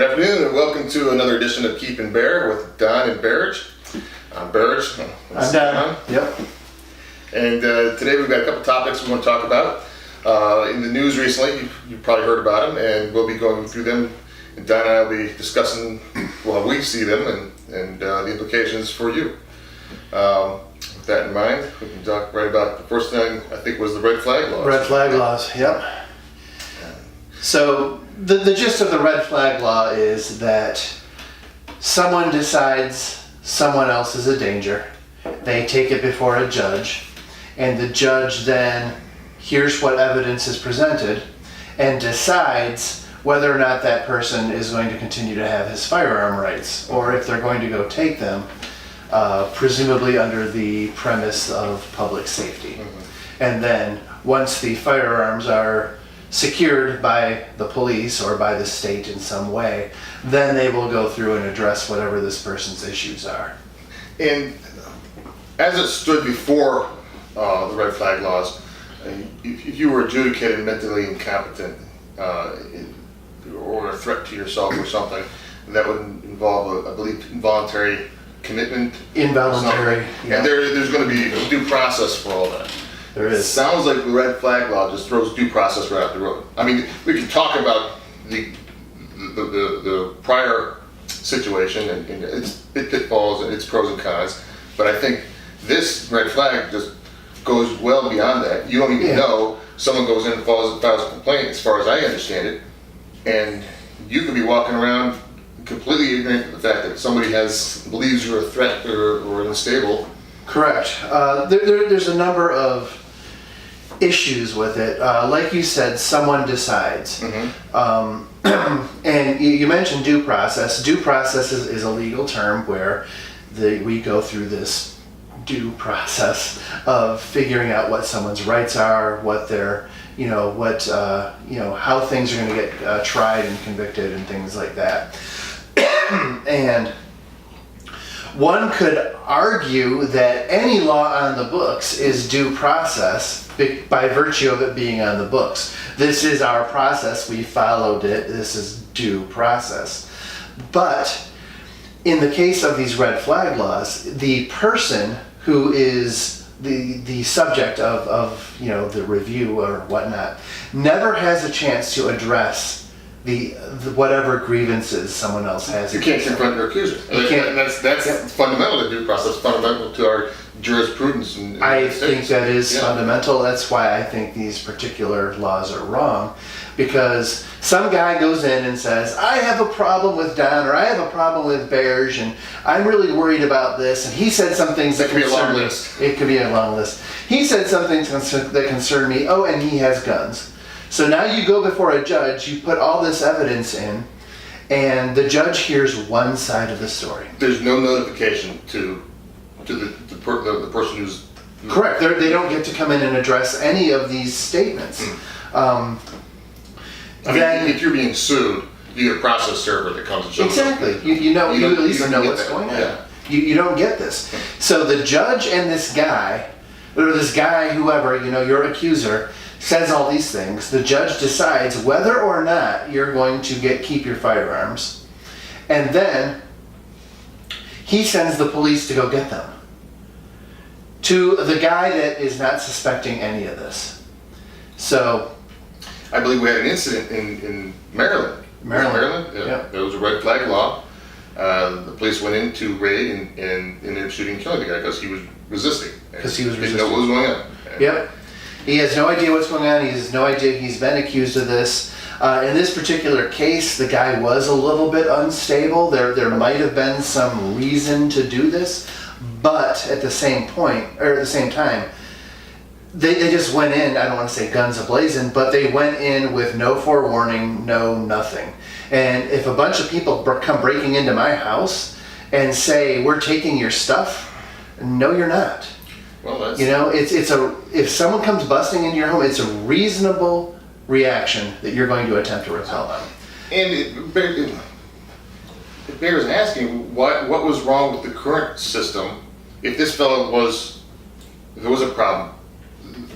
Good afternoon and welcome to another edition of Keep and Bear with Don and Barrage. I'm Barrage. I'm Don. Yep. And today we've got a couple topics we want to talk about. In the news recently, you've probably heard about them, and we'll be going through them. And Don and I will be discussing how we see them and the implications for you. With that in mind, we can talk right about the first thing I think was the red flag laws. Red flag laws, yep. So the gist of the red flag law is that someone decides someone else is a danger. They take it before a judge, and the judge then hears what evidence is presented and decides whether or not that person is going to continue to have his firearm rights, or if they're going to go take them, presumably under the premise of public safety. Mm-hmm. And then once the firearms are secured by the police or by the state in some way, then they will go through and address whatever this person's issues are. And as it stood before the red flag laws, if you were adjudicated mentally incompetent or a threat to yourself or something, that would involve, I believe, involuntary commitment. Involuntary, yeah. And there's going to be a due process for all that. There is. It sounds like the red flag law just throws due process right out the road. I mean, we can talk about the prior situation and its pitfalls and its pros and cons, but I think this red flag just goes well beyond that. You don't even know. Someone goes in and files a complaint, as far as I understand it, and you could be walking around completely ignorant of the fact that somebody believes you're a threat or unstable. Correct. There's a number of issues with it. Like you said, someone decides. Mm-hmm. And you mentioned due process. Due process is a legal term where we go through this due process of figuring out what someone's rights are, what their, how things are going to get tried and convicted and things like that. And one could argue that any law on the books is due process by virtue of it being on the books. This is our process, we followed it, this is due process. But in the case of these red flag laws, the person who is the subject of the review or whatnot never has a chance to address the whatever grievances someone else has. You can't confront your accuser. And that's fundamental to due process, fundamental to our jurisprudence. I think that is fundamental. That's why I think these particular laws are wrong, because some guy goes in and says, I have a problem with Don, or I have a problem with Bears, and I'm really worried about this, and he said some things that concern me. It could be a long list. He said some things that concern me. Oh, and he has guns. So now you go before a judge, you put all this evidence in, and the judge hears one side of the story. There's no notification to the person who's... Correct. They don't get to come in and address any of these statements. If you're being sued, you get a process server that comes and shows exactly. You at least know what's going on. Yeah. You don't get this. So the judge and this guy, or this guy, whoever, your accuser, says all these things. The judge decides whether or not you're going to keep your firearms, and then he sends the police to go get them to the guy that is not suspecting any of this. So I believe we had an incident in Maryland. Maryland? Yeah. There was a red flag law. The police went in to raid and ended up shooting and killing the guy because he was resisting. Didn't know what was going on. Yep. He has no idea what's going on. He has no idea he's been accused of this. In this particular case, the guy was a little bit unstable. There might have been some reason to do this, but at the same time, they just went in, I don't want to say guns a-blazing, but they went in with no forewarning, no nothing. And if a bunch of people come breaking into my house and say, we're taking your stuff, no, you're not. Well, that's... if someone comes busting into your home, it's a reasonable reaction that you're going to attempt to repel them. And it bears asking, what was wrong with the current system? If this fellow if there was a problem,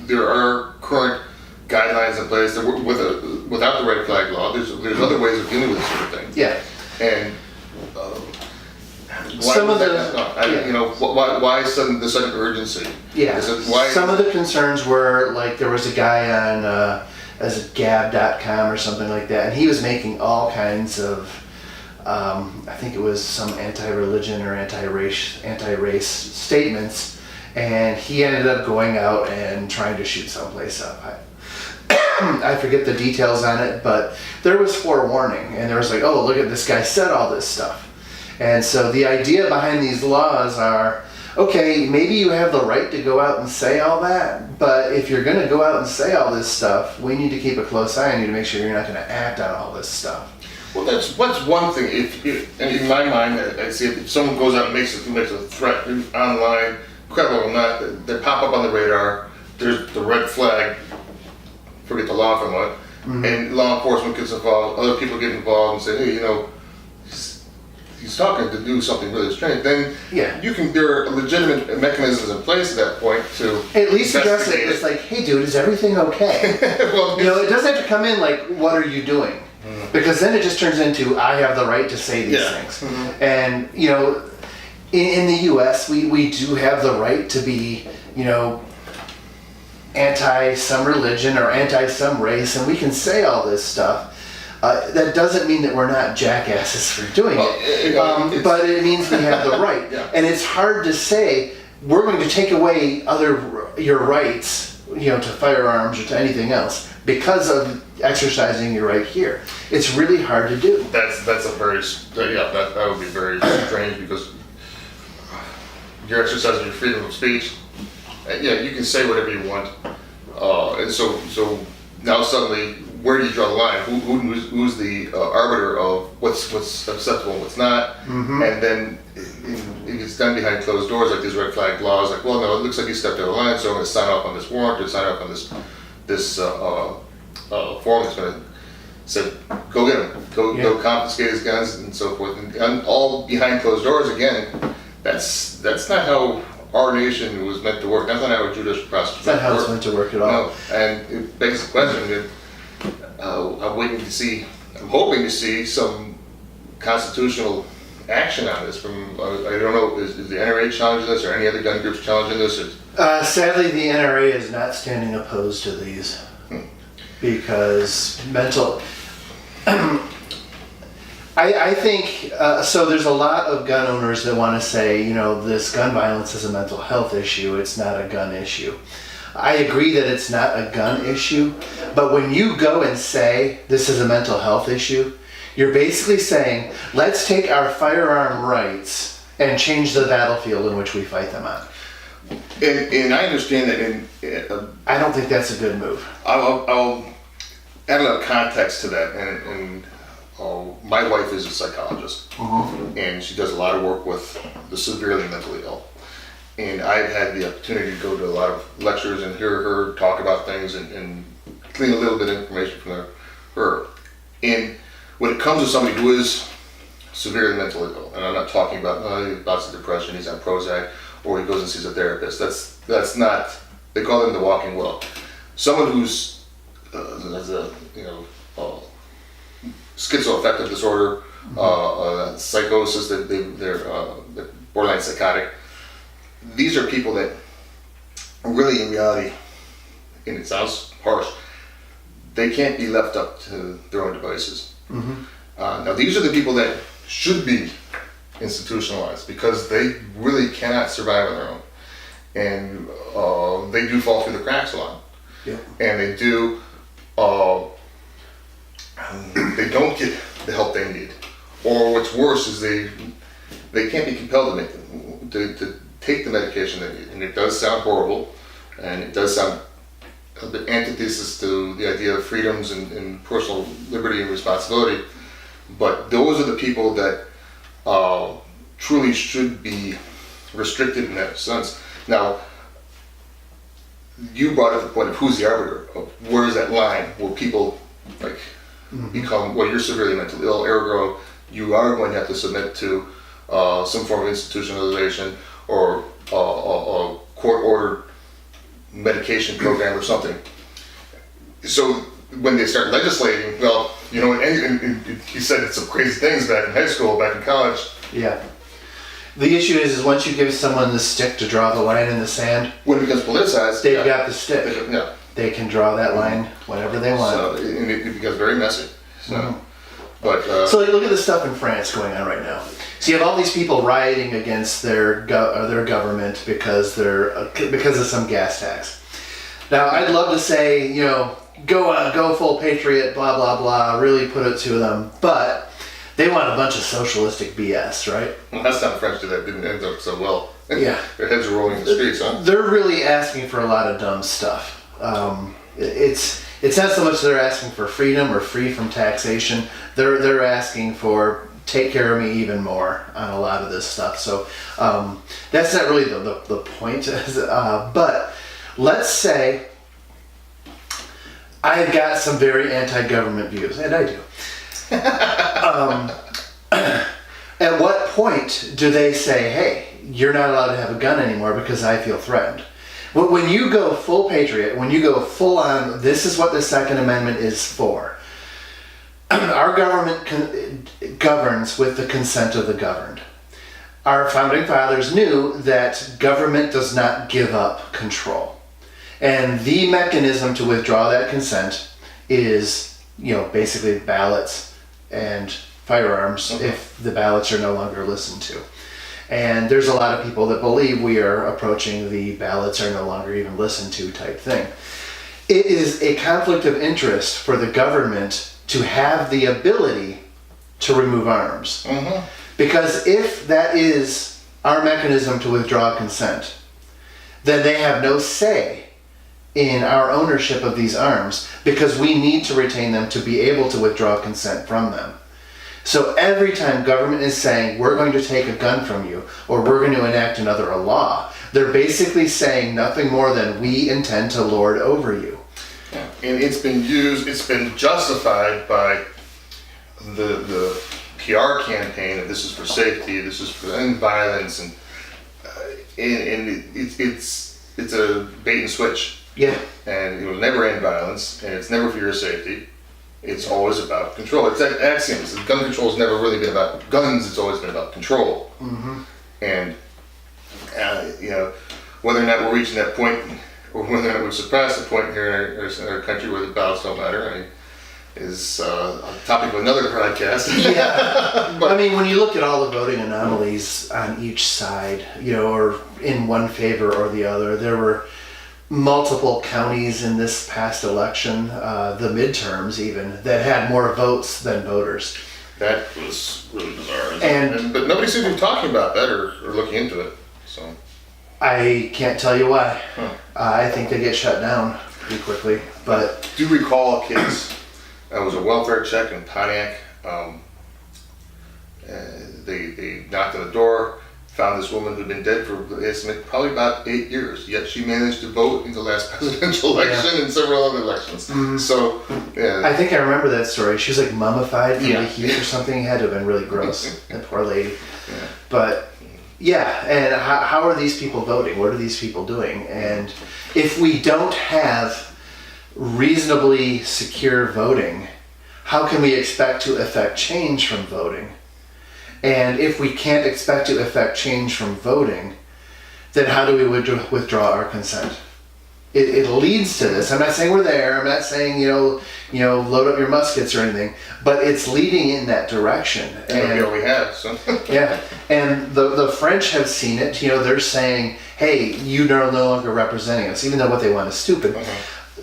there are current guidelines in place that without the red flag law. There's other ways of dealing with this sort of thing. Yeah. And why Some was of that the- not done? yeah. You know, why the sudden urgency? Yeah, Is it, why? some of the concerns were, like, there was a guy on, as Gab.com or something like that, and he was making all kinds of, I think it was some anti-religion or anti-race statements, and he ended up going out and trying to shoot someplace up. I forget the details on it, but there was forewarning, and there was like, oh, look at this guy said all this stuff. And so the idea behind these laws are, okay, maybe you have the right to go out and say all that, but if you're going to go out and say all this stuff, we need to keep a close eye on you to make sure you're not going to act on all this stuff. Well, that's one thing. And in my mind, I see if someone goes out and makes a threat online, credible or not, they pop up on the radar. There's the red flag. Forget the law from what, and law enforcement gets involved. Other people get involved and say, hey, you know, he's talking to do something really strange. Then there are legitimate mechanisms in place at that point to at least address it. It's like, hey, dude, is everything okay? Well, you know, it doesn't have to come in like, what are you doing? Because then it just turns into, I have the right to say these things. And, you know, in the U.S., we do have the right to be, you know, anti some religion or anti some race, and we can say all this stuff. That doesn't mean that we're not jackasses for doing it, but it means we have the right. And it's hard to say, we're going to take away your rights, you know, to firearms or to anything else because of exercising your right here. It's really hard to do. That's a very that would be very strange, because you're exercising your freedom of speech. You can say whatever you want, and so now suddenly, where do you draw the line? Who's the arbiter of what's acceptable and what's not? And then it gets done behind closed doors, like these red flag laws. Like, well, no, it looks like you stepped over the line, so I'm going to sign off on this warrant or sign off on this form that's going to say, go get him, go confiscate his guns and so forth, and all behind closed doors again. That's not how our nation was meant to work. That's not how a judicial process It's not how it's meant to work at all. No, and it begs the question. I'm hoping to see some constitutional action on this from, I don't know, is the NRA challenging this or any other gun groups challenging this? Sadly, the NRA is not standing opposed to these because mental... I think, so there's a lot of gun owners that want to say, you know, this gun violence is a mental health issue, it's not a gun issue. I agree that it's not a gun issue, but when you go and say this is a mental health issue, you're basically saying, let's take our firearm rights and change the battlefield in which we fight them on. And I understand that I don't think that's a good move. I'll add a little context to that, and my wife is a psychologist, and she does a lot of work with the severely mentally ill. And I've had the opportunity to go to a lot of lectures and hear her talk about things and glean a little bit of information from her. And when it comes to somebody who is severely mentally ill, and I'm not talking about bouts of depression, he's on Prozac, or he goes and sees a therapist. That's not, they call them the walking well. Someone who's has a schizoaffective disorder, psychosis, they're borderline psychotic. These are people that really, in reality, and it sounds harsh, they can't be left up to their own devices. Now, these are the people that should be institutionalized because they really cannot survive on their own. And they do fall through the cracks a lot. And they do, they don't get the help they need. Or what's worse is they can't be compelled to take the medication they need. And it does sound horrible, and it does sound a bit antithesis to the idea of freedoms and personal liberty and responsibility. But those are the people that truly should be restricted in that sense. Now, you brought up the point of who's the arbiter of where is that line where people become, well, you're severely mentally ill, ergo you are going to have to submit to some form of institutionalization or a court-ordered medication program or something. So when they start legislating, well, You know, and he said some crazy things back in high school, back in college. Yeah. The issue is once you give someone the stick to draw the line in the sand, When it becomes politicized, they've got the stick. Yeah. They can draw that line whenever they want. So and it becomes very messy. So, but So like, look at the stuff in France going on right now. So you have all these people rioting against their government because because of some gas tax. Now I'd love to say, you know, go full patriot, blah blah blah, really put it to them, but they want a bunch of socialistic BS, right? well, last time French did that didn't end up so well. Yeah. Their heads are rolling in the streets, huh? They're really asking for a lot of dumb stuff. It's not so much they're asking for freedom or free from taxation. They're asking for take care of me even more on a lot of this stuff. So that's not really the point. But let's say I've got some very anti-government views, and I do. At what point do they say, hey, you're not allowed to have a gun anymore because I feel threatened? When you go full patriot, when you go full on, this is what the Second Amendment is for. Our government governs with the consent of the governed. Our founding fathers knew that government does not give up control. And the mechanism to withdraw that consent is, you know, basically ballots and firearms if the ballots are no longer listened to. And there's a lot of people that believe we are approaching the ballots are no longer even listened to type thing. It is a conflict of interest for the government to have the ability to remove arms. Because if that is our mechanism to withdraw consent, then they have no say in our ownership of these arms because we need to retain them to be able to withdraw consent from them. So every time government is saying, we're going to take a gun from you, or we're going to enact another law, they're basically saying nothing more than we intend to lord over you. Yeah. And it's been justified by the PR campaign of this is for safety, this is for end violence, and it's a bait and switch. Yeah. And it will never end violence, and it's never for your safety. It's always about control. It's like axioms. Gun control has never really been about guns. It's always been about control. And you know, whether or not we're reaching that point, or whether or not we've surpassed the point here in our country where the ballots don't matter, I mean, is a topic of another podcast. Yeah. But I mean, when you look at all the voting anomalies on each side, you know, or in one favor or the other, there were multiple counties in this past election, the midterms even, that had more votes than voters. that was really bizarre. And- but nobody seems to be talking about that or looking into it. So I can't tell you why. I think they get shut down pretty quickly. But do you recall a case? It was a welfare check in Pontiac. They knocked on the door, found this woman who'd been dead for probably about 8 years, yet she managed to vote in the last presidential election and several other elections. So, yeah. I think I remember that story. She was like mummified from Yeah. the heat or something. It had to have been really gross. That poor lady. Yeah. But yeah, and how are these people voting? What are these people doing? And if we don't have reasonably secure voting, how can we expect to affect change from voting? And if we can't expect to affect change from voting, then how do we withdraw our consent? It leads to this. I'm not saying we're there. I'm not saying, you know, load up your muskets or anything, but it's leading in that direction. And we already have, so. Yeah, and the French have seen it. You know, they're saying, hey, you're no longer representing us, even though what they want is stupid.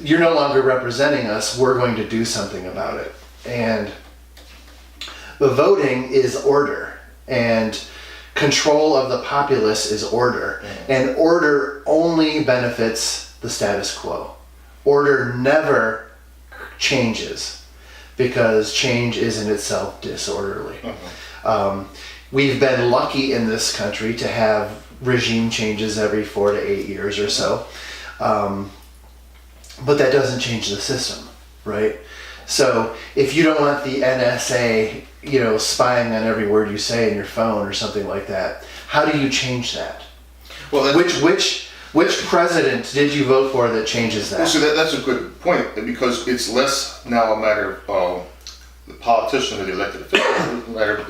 You're no longer representing us. We're going to do something about it. And the voting is order, and control of the populace is order. And order only benefits the status quo. Order never changes, because change is in itself disorderly. We've been lucky in this country to have regime changes every 4 to 8 years or so, but that doesn't change the system, right? So if you don't want the NSA, you know, spying on every word you say in your phone or something like that, how do you change that? Well, Which president did you vote for that changes that? Well, so that's a good point, because it's less now a matter of the politician or the elected official.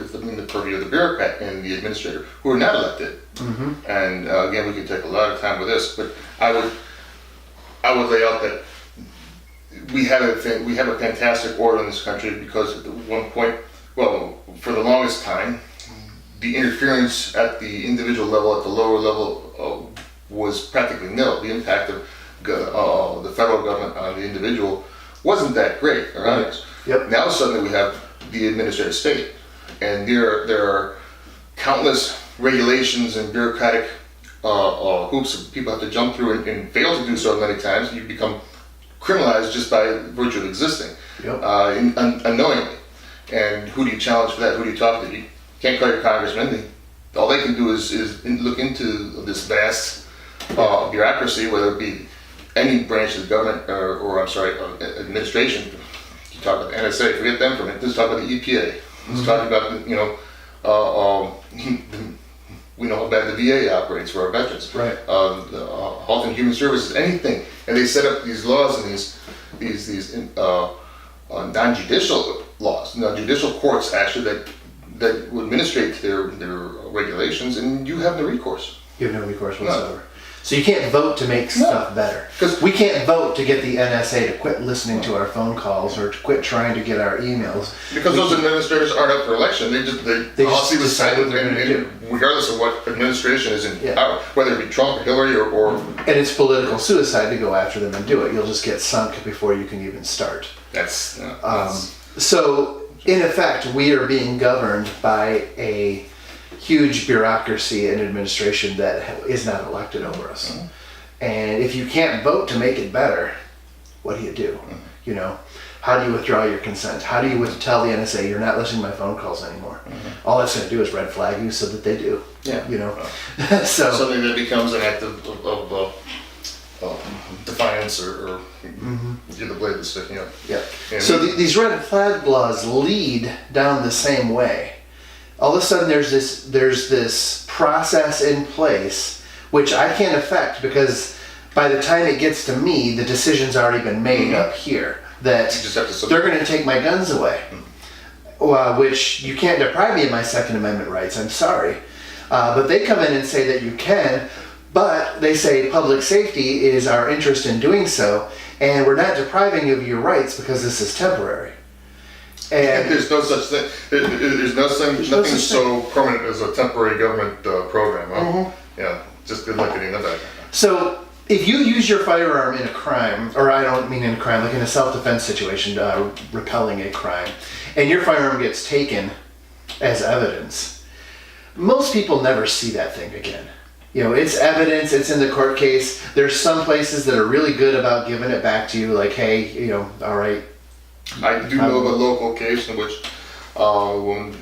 It's in the purview of the bureaucrat and the administrator who are not elected. And again, we could take a lot of time with this, but I would lay out that we have a fantastic order in this country because at one point, well, for the longest time, the interference at the individual level, at the lower level, was practically nil. The impact of the federal government on the individual wasn't that great, or honest. Yep. Now suddenly we have the administrative state, and there are countless regulations and bureaucratic hoops that people have to jump through and fail to do so many times. You become criminalized just by virtue of existing, unknowingly. And who do you challenge for that? Who do you talk to? You can't call your congressman. All they can do is look into this vast bureaucracy, whether it be any branch of the government or administration. You talk about the NSA, forget them for a minute. Let's talk about the EPA. Let's talk about we know how bad the VA operates for our veterans. Right. Health and Human Services, anything, and they set up these laws and these non-judicial laws, non-judicial courts actually that will administrate their regulations, and you have no recourse. You have no recourse whatsoever. No. So you can't vote to make stuff better. Because we can't vote to get the NSA to quit listening to our phone calls or to quit trying to get our emails. Because those administrators aren't up for election. They just decide what they're going to do, regardless of what administration is in power, whether it be Trump or Hillary or. And it's political suicide to go after them and do it. You'll just get sunk before you can even start. So in effect, we are being governed by a huge bureaucracy and administration that is not elected over us. And if you can't vote to make it better, what do you do? You know, how do you withdraw your consent? How do you tell the NSA you're not listening to my phone calls anymore? All that's going to do is red flag you so that they do. Yeah. You know, so something that becomes an act of defiance or you're the blade that's sticking up. Yeah. So these red flag laws lead down the same way. All of a sudden there's this process in place which I can't affect because by the time it gets to me, the decision's already been made up here that they're going to take my guns away, which you can't deprive me of my Second Amendment rights. I'm sorry. But they come in and say that you can, but they say public safety is our interest in doing so, and we're not depriving you of your rights because this is temporary. And there's no such thing. There's nothing so permanent as a temporary government program. Huh? Yeah, just good luck getting that back. So if you use your firearm in a crime, or I don't mean in a crime, like in a self-defense situation, repelling a crime, and your firearm gets taken as evidence, most people never see that thing again. You know, it's evidence, it's in the court case. There's some places that are really good about giving it back to you, like, hey, you know, all right. I do know of a local case in which a woman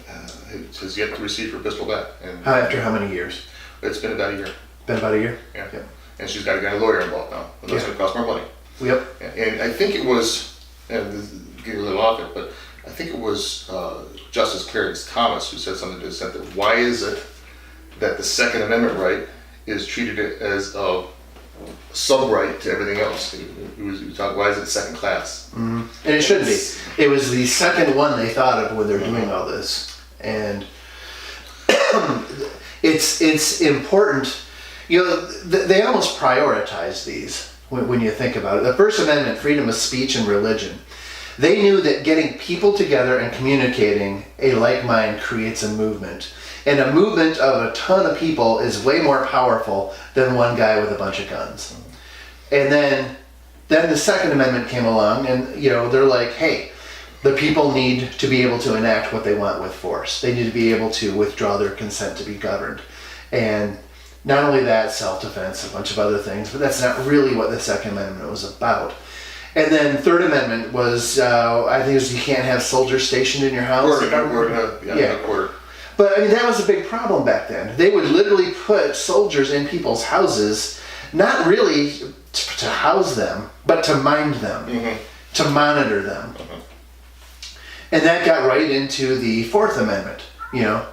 has yet to receive her pistol back. And after how many years? It's been about a year. Been about a year? Yeah. And she's got to get a lawyer involved now. And that's going to cost more money. Yep. And I think it was, and this is getting a little off it, but I think it was Justice Clarence Thomas who said something to the extent that why is it that the Second Amendment right is treated as a sub-right to everything else? Why is it second class? And it shouldn't be. It was the second one they thought of when they're doing all this. And it's important. You know, they almost prioritize these when you think about it. The First Amendment, freedom of speech and religion. They knew that getting people together and communicating a like mind creates a movement. And a movement of a ton of people is way more powerful than one guy with a bunch of guns. And then the Second Amendment came along and, you know, they're like, hey, the people need to be able to enact what they want with force. They need to be able to withdraw their consent to be governed. And not only that, self-defense, a bunch of other things, but that's not really what the Second Amendment was about. And then Third Amendment was, I think it was you can't have soldiers stationed in your house. Quarter. But I mean, that was a big problem back then. They would literally put soldiers in people's houses, not really to house them, but to mind them, to monitor them. And that got right into the Fourth Amendment. You know,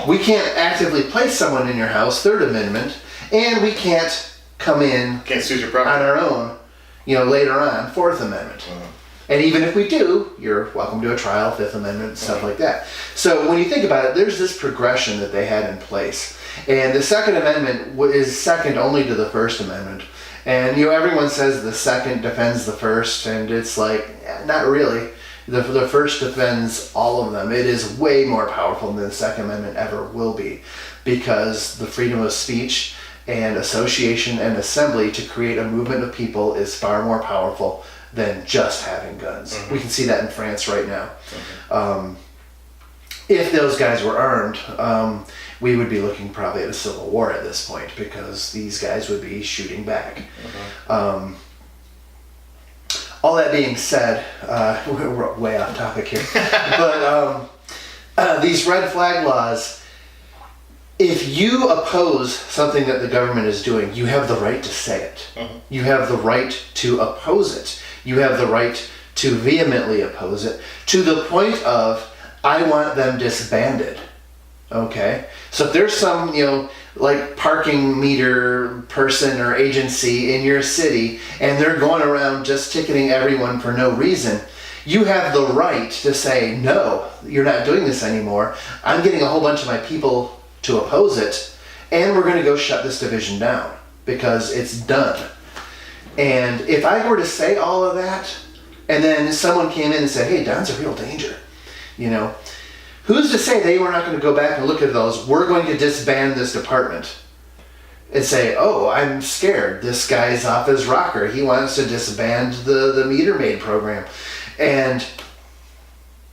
we can't actively place someone in your house, Third Amendment, and we can't come in seize your property on our own, you know, later on, Fourth Amendment. And even if we do, you're welcome to a trial, Fifth Amendment, stuff like that. So when you think about it, there's this progression that they had in place. And the Second Amendment is second only to the First Amendment. And everyone says the second defends the first, and it's like, not really. The first defends all of them. It is way more powerful than the Second Amendment ever will be, because the freedom of speech and association and assembly to create a movement of people is far more powerful than just having guns. We can see that in France right now. If those guys were armed, we would be looking probably at a civil war at this point, because these guys would be shooting back. All that being said, we're way off topic here, but these red flag laws, if you oppose something that the government is doing, you have the right to say it. You have the right to oppose it. You have the right to vehemently oppose it, to the point of, I want them disbanded. Okay? So if there's some, like parking meter person or agency in your city, and they're going around just ticketing everyone for no reason, you have the right to say, no, you're not doing this anymore. I'm getting a whole bunch of my people to oppose it, and we're going to go shut this division down, because it's done. And if I were to say all of that, and then someone came in and said, hey, Don's a real danger, who's to say they were not going to go back and look at those? We're going to disband this department and say, oh, I'm scared. This guy's off his rocker. He wants to disband the meter maid program. And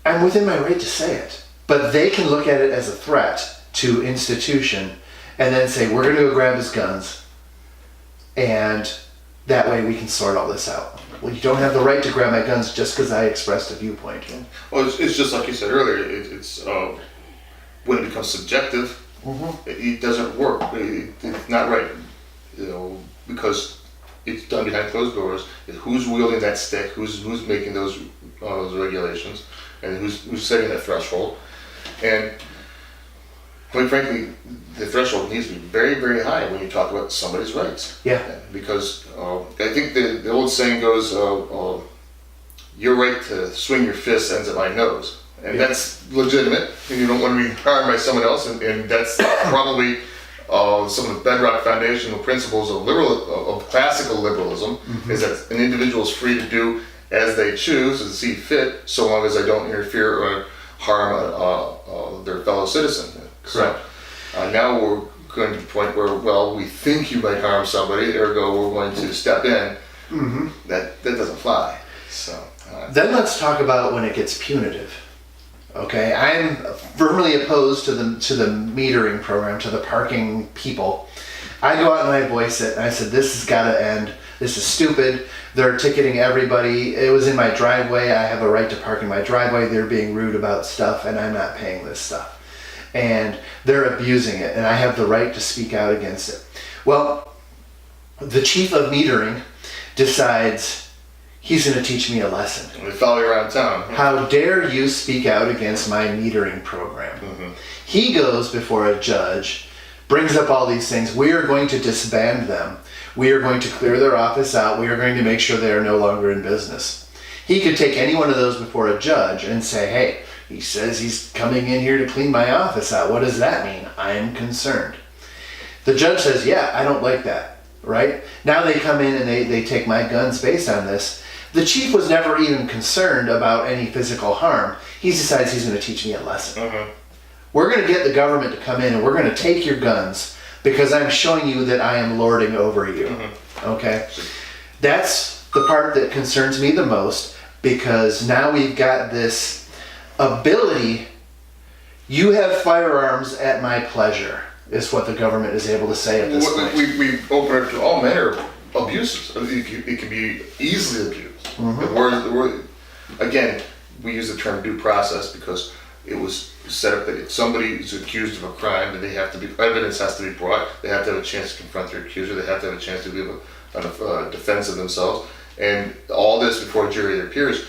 I'm within my right to say it. But they can look at it as a threat to institution and then say, we're going to go grab his guns. And that way we can sort all this out. Well, you don't have the right to grab my guns just because I expressed a viewpoint. Well, it's just like you said earlier. It's when it becomes subjective, it doesn't work. It's not right, because it's done behind closed doors. Who's wielding that stick? Who's making those regulations, and who's setting that threshold? And quite frankly, the threshold needs to be very, very high when you talk about somebody's rights. Yeah. Because I think the old saying goes, your right to swing your fist ends at my nose. And that's legitimate, and you don't want to be harmed by someone else, and that's probably some of the bedrock foundational principles of classical liberalism, is that an individual is free to do as they choose and see fit, so long as they don't interfere or harm their fellow citizen. Correct. So now we're going to the point where, well, we think you might harm somebody, ergo we're going to step in. That doesn't fly. So then let's talk about when it gets punitive. Okay, I'm firmly opposed to the metering program, to the parking people. I go out and I voice it, and I said, this has got to end. This is stupid. They're ticketing everybody. It was in my driveway. I have a right to park in my driveway. They're being rude about stuff, and I'm not paying this stuff. And they're abusing it, and I have the right to speak out against it. Well, the chief of metering decides he's going to teach me a lesson. we follow you around town. How dare you speak out against my metering program? He goes before a judge, brings up all these things. We are going to disband them. We are going to clear their office out. We are going to make sure they are no longer in business. He could take any one of those before a judge and say, hey, he says he's coming in here to clean my office out. What does that mean? I'm concerned. The judge says, yeah, I don't like that, right? Now they come in and they take my guns based on this. The chief was never even concerned about any physical harm. He decides he's going to teach me a lesson. We're going to get the government to come in and we're going to take your guns because I'm showing you that I am lording over you. Okay? That's the part that concerns me the most, because now we've got this ability. You have firearms at my pleasure, is what the government is able to say at this point. We open it to all manner of abuses. It can be easily abused. Again, we use the term due process because it was set up that if somebody is accused of a crime, then evidence has to be brought. They have to have a chance to confront their accuser. They have to have a chance to give a defense of themselves, and all this before a jury of their peers.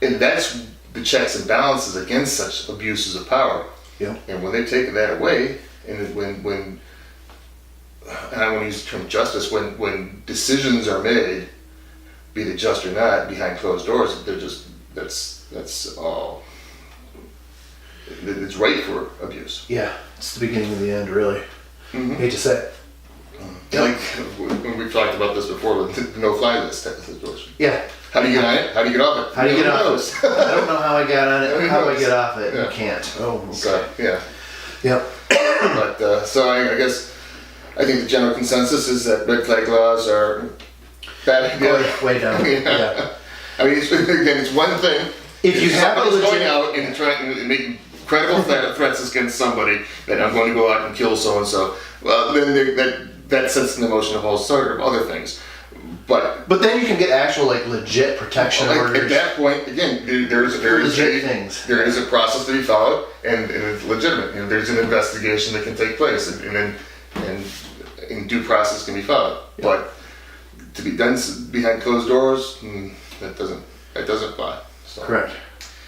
And that's the checks and balances against such abuses of power. Yeah. And when they take that away, and when and I want to use the term justice, when decisions are made be they just or not, behind closed doors, they're just, that's all, it's right for abuse. Yeah, it's the beginning of the end, really. Mhm. Hate to say it. Like, when we've talked about this before, the no-fly list type of situation. Yeah. How do you get on it? How do you get off it? How do you get Who off knows? it? I don't know how I got on it. Who How do I knows? get off it? Yeah. You can't. Oh, okay. So, yeah. Yep. But, so I guess, I think the general consensus is that red flag laws are bad idea. Way down. Yeah. I mean, again, it's one thing. If you have a somebody's going legit- out and trying and making credible threats against somebody that I'm going to go out and kill so and so, well, then that sets in motion a whole sort of other things. But then you can get actual like legit protection at orders. that point, again, there is a process to be followed, and it's legitimate. You know, there's an investigation that can take place, and due process can be followed. Yeah. But to be done behind closed doors, that doesn't fly. So. Correct.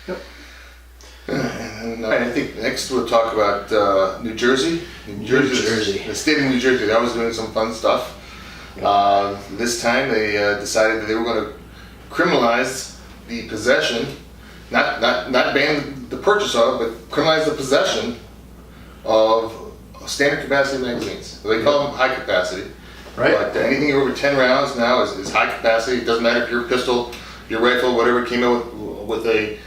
Yep. And I think next we'll talk about New Jersey. New Jersey. The state of New Jersey. That was doing some fun stuff. This time they decided that they were going to criminalize the possession, not ban the purchase of, but criminalize the possession of standard capacity magazines. So they call them high capacity. Right. But anything over 10 rounds now is high capacity. It doesn't matter if your pistol, your rifle, whatever came out with a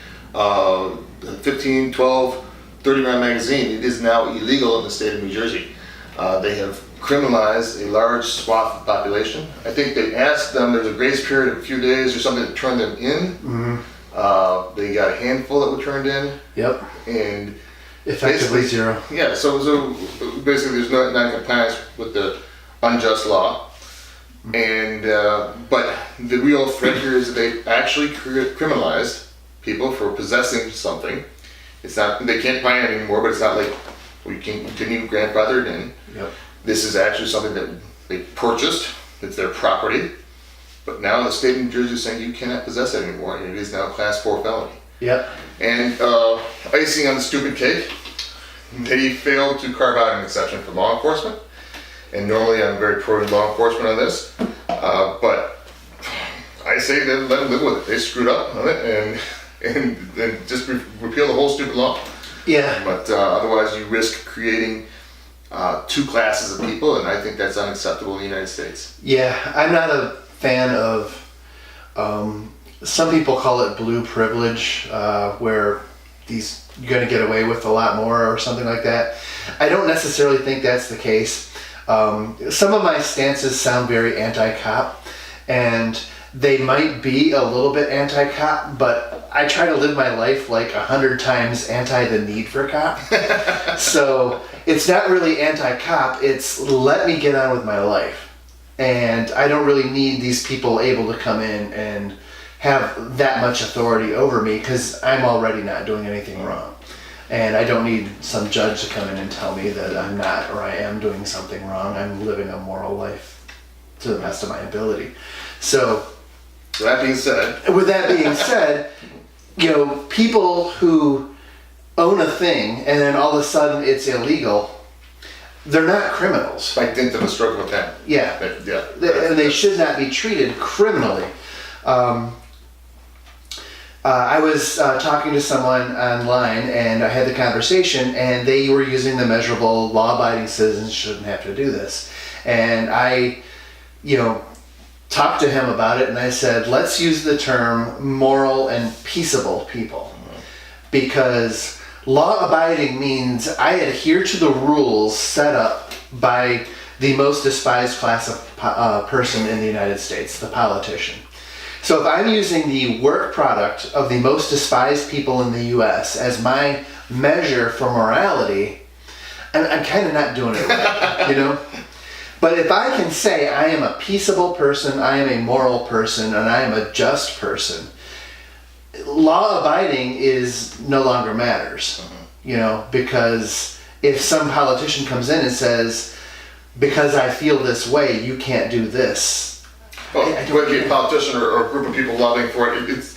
15, 12, 30 round magazine, it is now illegal in the state of New Jersey. They have criminalized a large swath of the population. I think they asked them, there's a grace period of a few days or something to turn them in. Mm-hmm. They got a handful that were turned in. Yep. And effectively zero. Yeah, so basically there's no non-compliance with the unjust law. And but the real threat here is that they actually criminalized people for possessing something. It's not, they can't buy it anymore, but it's not like we can continue grandfathered in. Yep. This is actually something that they purchased. It's their property. But now the state of New Jersey is saying you cannot possess it anymore, and it is now a class 4 felony. Yep. And icing on the stupid cake, they failed to carve out an exception for law enforcement. And normally I'm very pro law enforcement on this, but I say let them live with it. They screwed up on it, and just repeal the whole stupid law. Yeah. But otherwise you risk creating two classes of people, and I think that's unacceptable in the United States. Yeah, I'm not a fan of, some people call it blue privilege, where you're going to get away with a lot more or something like that. I don't necessarily think that's the case. Some of my stances sound very anti-cop, and they might be a little bit anti-cop, but I try to live my life like 100 times anti the need for cop. So it's not really anti-cop, it's let me get on with my life. And I don't really need these people able to come in and have that much authority over me, because I'm already not doing anything wrong. And I don't need some judge to come in and tell me that I'm not, or I am doing something wrong. I'm living a moral life to the best of my ability. So, That being said, with that being said, people who own a thing and then all of a sudden it's illegal, they're not criminals. by dint of a stroke of a pen. Yeah. Yeah. And they should not be treated criminally. I was talking to someone online, and I had the conversation, and they were using the measurable law-abiding citizens shouldn't have to do this. And I, talked to him about it, and I said, let's use the term moral and peaceable people. Because law-abiding means I adhere to the rules set up by the most despised class of person in the United States, the politician. So if I'm using the work product of the most despised people in the U.S. as my measure for morality, I'm kind of not doing it right, But if I can say I am a peaceable person, I am a moral person, and I am a just person, law-abiding is no longer matters, because if some politician comes in and says, because I feel this way, you can't do this. Well, whether it be a politician or a group of people lobbying for it,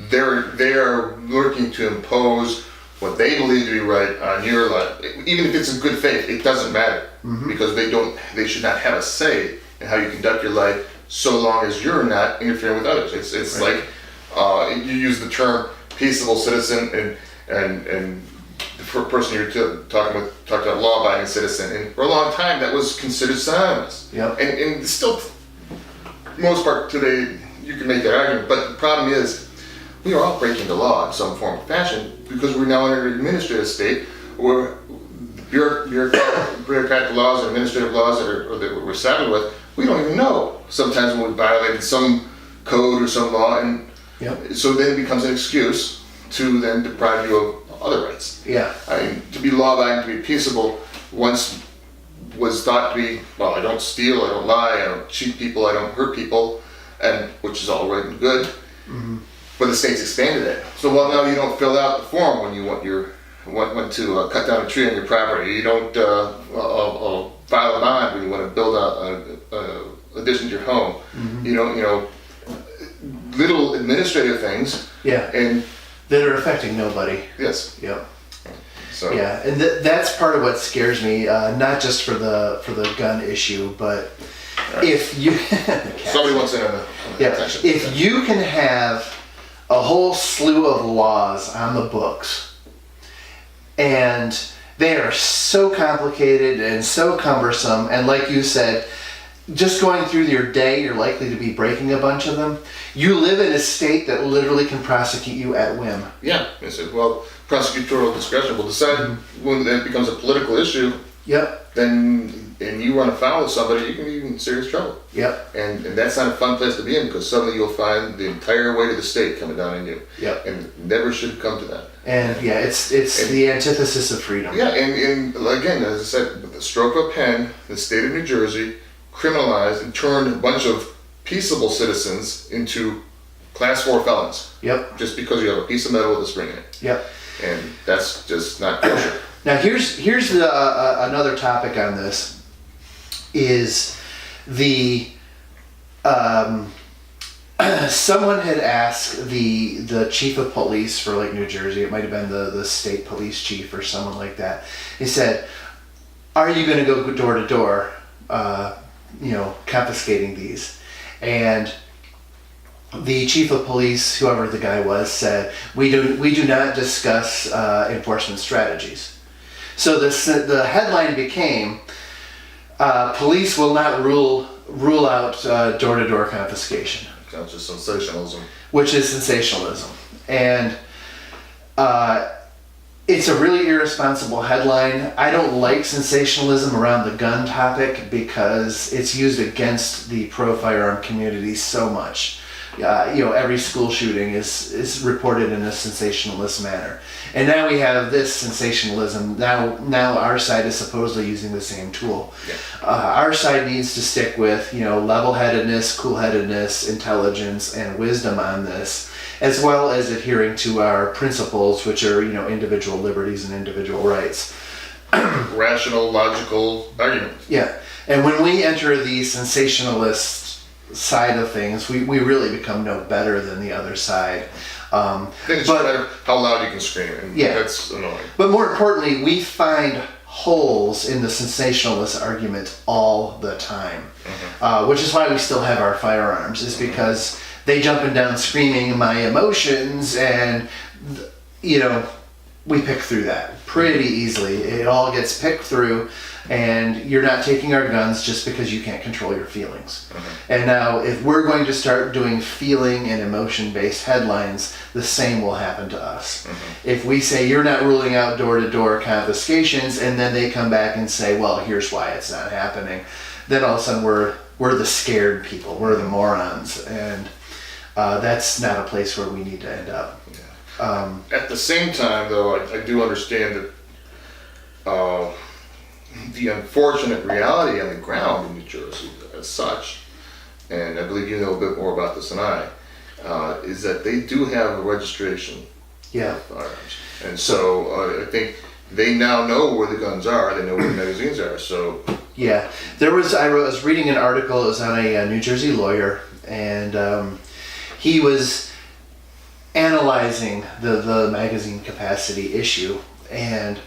they are looking to impose what they believe to be right on your life. Even if it's in good faith, it doesn't matter, because they should not have a say in how you conduct your life so long as you're not interfering with others. It's Right. like you use the term peaceable citizen and the person you're talking about law-abiding citizen, and for a long time that was considered synonymous. Yep. And still, for the most part today, you can make that argument, but the problem is we are all breaking the law in some form or fashion because we're now in an administrative state where bureaucratic laws and administrative laws that we're saddled with, we don't even know sometimes when we violated some code or some law, and Yep. so then it becomes an excuse to then deprive you of other rights. Yeah. I mean, to be law-abiding, to be peaceable, once was thought to be, well, I don't steal, I don't lie, I don't cheat people, I don't hurt people, and which is all right and good. Mm-hmm. But the state's expanded it. So well, now you don't fill out the form when you want to cut down a tree on your property. You don't file a bond when you want to build a addition to your home. Mm-hmm. You know, little administrative things. Yeah. And That are affecting nobody. yes. Yep. So Yeah, and that's part of what scares me. Not just for the gun issue, but Right. if you somebody wants in on the yeah, section. if you can have a whole slew of laws on the books, and they are so complicated and so cumbersome, and like you said, just going through your day, you're likely to be breaking a bunch of them. You live in a state that literally can prosecute you at whim. Yeah, I said, well, prosecutorial discretion will decide when that becomes a political issue. Yep, Then, and you run afoul of somebody, you can be in serious trouble. yep, And that's not a fun place to be in, because suddenly you'll find the entire weight of the state coming down on you. yep. And it never should come to that. And yeah, it's the antithesis of freedom. Yeah, and again, as I said, with the stroke of a pen, the state of New Jersey criminalized and turned a bunch of peaceable citizens into class 4 felons, Yep, just because you have a piece of metal with a spring in it. yep. And that's just not kosher. Now here's another topic on this is the someone had asked the chief of police for like New Jersey, it might have been the state police chief or someone like that. He said, "Are you going to go door to door, confiscating these?" And the chief of police, whoever the guy was, said, we do not discuss enforcement strategies." So the headline became, "Police will not rule out door-to-door confiscation," That's just sensationalism. which is sensationalism. And it's a really irresponsible headline. I don't like sensationalism around the gun topic because it's used against the pro-firearm community so much. Every school shooting is reported in a sensationalist manner. And now we have this sensationalism. Now our side is supposedly using the same tool. Yeah. Our side needs to stick with, level-headedness, cool-headedness, intelligence, and wisdom on this, as well as adhering to our principles, which are, individual liberties and individual rights. Rational, logical argument. Yeah. And when we enter the sensationalist side of things, we really become no better than the other side. I think it's just a matter of how loud you can scream, and Yeah. that's annoying. But more importantly, we find holes in the sensationalist argument all the time, which is why we still have our firearms, is because they jumping down screaming my emotions, and we pick through that pretty easily. It all gets picked through, and you're not taking our guns just because you can't control your feelings. And now if we're going to start doing feeling and emotion based headlines, the same will happen to us. If we say you're not ruling out door-to-door confiscations, and then they come back and say, well, here's why it's not happening, then all of a sudden we're the scared people, we're the morons, and that's not a place where we need to end up. At the same time, though, I do understand that the unfortunate reality on the ground in New Jersey as such, and I believe you know a bit more about this than I, is that they do have a registration Yeah. of firearms. And so I think they now know where the guns are, they know where the magazines are, so... Yeah, I was reading an article, it was on a New Jersey lawyer, and he was analyzing the magazine capacity issue, and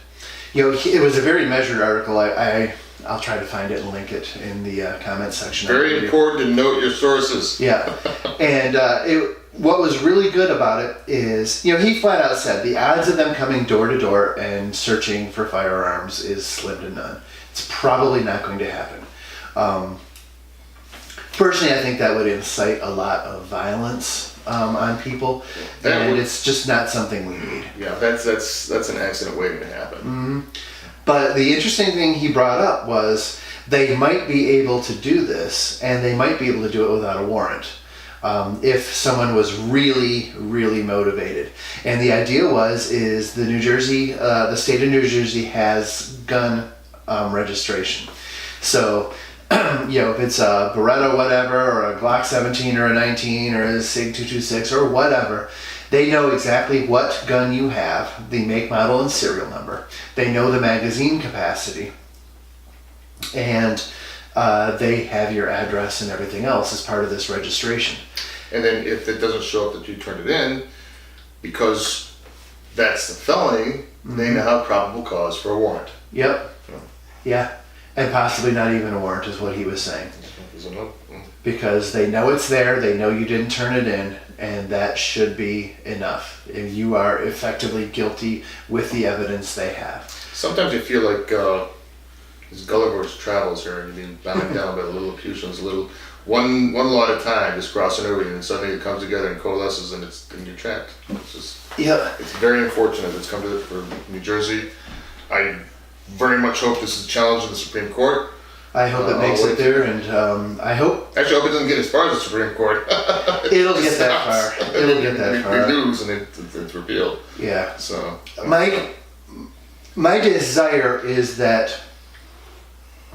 it was a very measured article. I I'll try to find it and link it in the comment section. Very important to note your sources. Yeah, and what was really good about it is, he flat out said the odds of them coming door to door and searching for firearms is slim to none. It's probably not going to happen. Personally, I think that would incite a lot of violence on people, and it's just not something we need. Yeah, that's an accident waiting to happen. Mm-hmm. But the interesting thing he brought up was they might be able to do this, and they might be able to do it without a warrant. If someone was really, really motivated. And the idea is the state of New Jersey has gun registration. So, if it's a Beretta whatever, or a Glock 17 or a 19 or a SIG 226 or whatever, they know exactly what gun you have, the make, model, and serial number. They know the magazine capacity. And they have your address and everything else as part of this registration. And then if it doesn't show up that you turned it in, because that's the felony, they now have probable cause for a warrant. Yep. Yeah. And possibly not even a warrant is what he was saying. Because they know it's there, they know you didn't turn it in, and that should be enough. If you are effectively guilty with the evidence they have. Sometimes you feel like it's Gulliver's Travels here, and you're being bound down by the Lilliputians, one law at a time, just crossing over you, and suddenly it comes together and coalesces, and you're trapped. It's just, it's very unfortunate it's come to for New Jersey. I very much hope this is challenged in the Supreme Court. I hope it makes it there, and I hope... Actually, I hope it doesn't get as far as the Supreme Court. It'll get that far. It'll get that far. We lose, and it's repealed. Yeah. So... My desire is that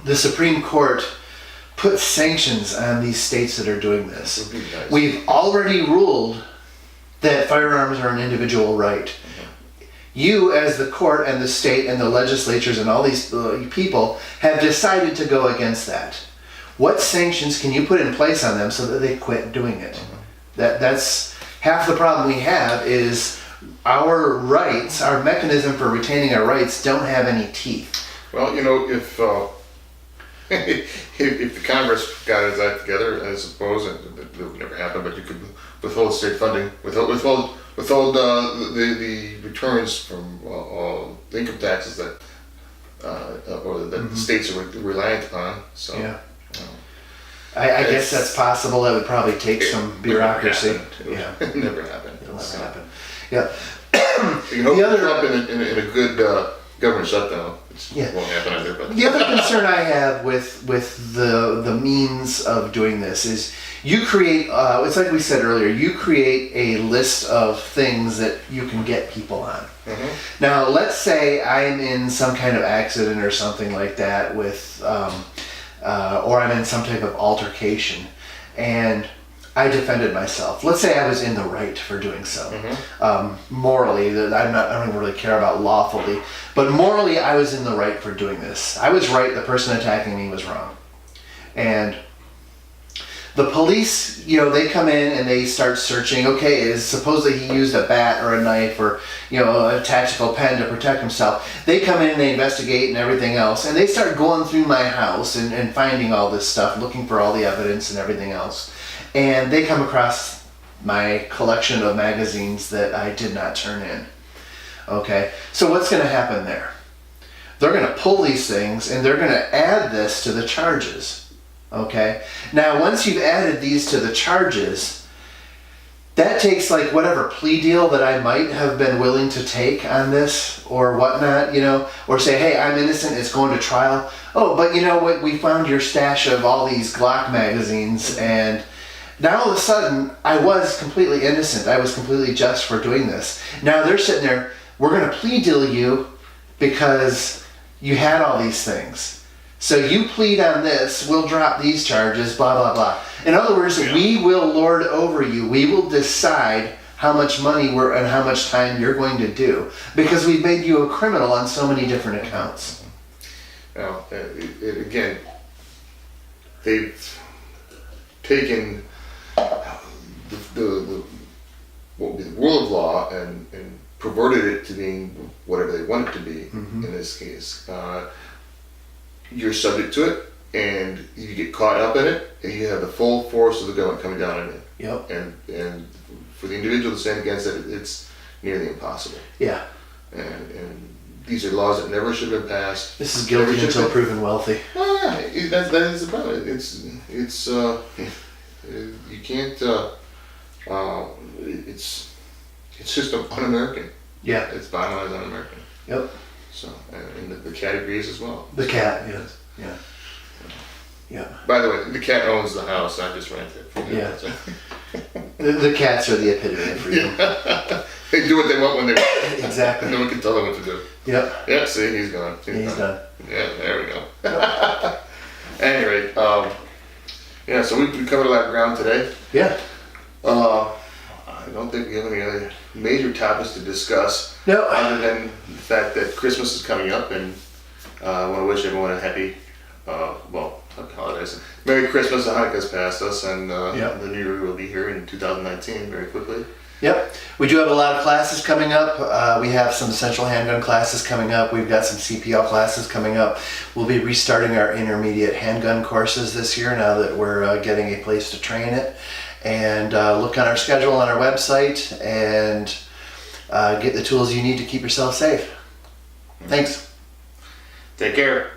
the Supreme Court put sanctions on these states that are doing this. Nice. We've already ruled that firearms are an individual right. You, as the court and the state and the legislatures and all these people, have decided to go against that. What sanctions can you put in place on them so that they quit doing it? That's half the problem we have is our rights, our mechanism for retaining our rights don't have any teeth. Well, if if the Congress got its act together, I suppose, and it would never happen, but you could withhold state funding, withhold the returns from the income taxes that the states are reliant upon. So yeah. I guess that's possible. That would probably take some bureaucracy. Yeah, it never happened. It'll never happen. Yeah. You can hope to show up in a good government shutdown. It won't happen either. But the other concern I have with the means of doing this is you create. It's like we said earlier. You create a list of things that you can get people on. Mm-hmm. Now, let's say I'm in some kind of accident or something like that with, or I'm in some type of altercation, and I defended myself. Let's say I was in the right for doing so. Mm-hmm. Morally, I don't even really care about lawfully, but morally I was in the right for doing this. I was right, the person attacking me was wrong. And the police, they come in and they start searching. Okay, suppose that he used a bat or a knife or, a tactical pen to protect himself. They come in and they investigate and everything else, and they start going through my house and finding all this stuff, looking for all the evidence and everything else. And they come across my collection of magazines that I did not turn in. Okay, so what's going to happen there? They're going to pull these things and they're going to add this to the charges. Okay, now once you've added these to the charges, that takes like whatever plea deal that I might have been willing to take on this or whatnot, or say, hey, I'm innocent, it's going to trial. Oh, but what? We found your stash of all these Glock magazines, and now all of a sudden, I was completely innocent. I was completely just for doing this. Now they're sitting there, we're going to plea deal you because you had all these things. So you plead on this, we'll drop these charges, blah, blah, blah. In other words, we will lord over you. We will decide how much money and how much time you're going to do because we've made you a criminal on so many different accounts. Now, again, they've taken the what would be the rule of law and perverted it to being whatever they want it to be. Mm-hmm. In this case. you're subject to it, and you get caught up in it, and you have the full force of the government coming down on you. Yep. And for the individual to stand against it, it's nearly impossible. Yeah. And these are laws that never should have been passed. This is guilty until proven wealthy. Oh yeah, that is the problem. It's you can't. It's just un-American. Yeah. It's bottom line is un-American. Yep. So and the cat agrees as well. The cat, yes. Yeah. Yeah. By the way, the cat owns the house. I just rent it. Yeah. The cats are the epitome of freedom. Yeah. They do what they want when they want. Exactly. No one can tell them what to do. Yep. Yeah, see, he's gone. He's done. Yeah, there we go. At any rate, yeah, so we covered a lot of ground today. Yeah. I don't think we have any other major topics to discuss. No. Other than the fact that Christmas is coming up, and I want to wish everyone a happy, happy holidays. Merry Christmas, and Hanukkah's past us, and the new year will be here in 2019 very quickly. Yep. We do have a lot of classes coming up. We have some essential handgun classes coming up. We've got some CPL classes coming up. We'll be restarting our intermediate handgun courses this year now that we're getting a place to train it. And look on our schedule on our website and get the tools you need to keep yourself safe. Thanks. Take care.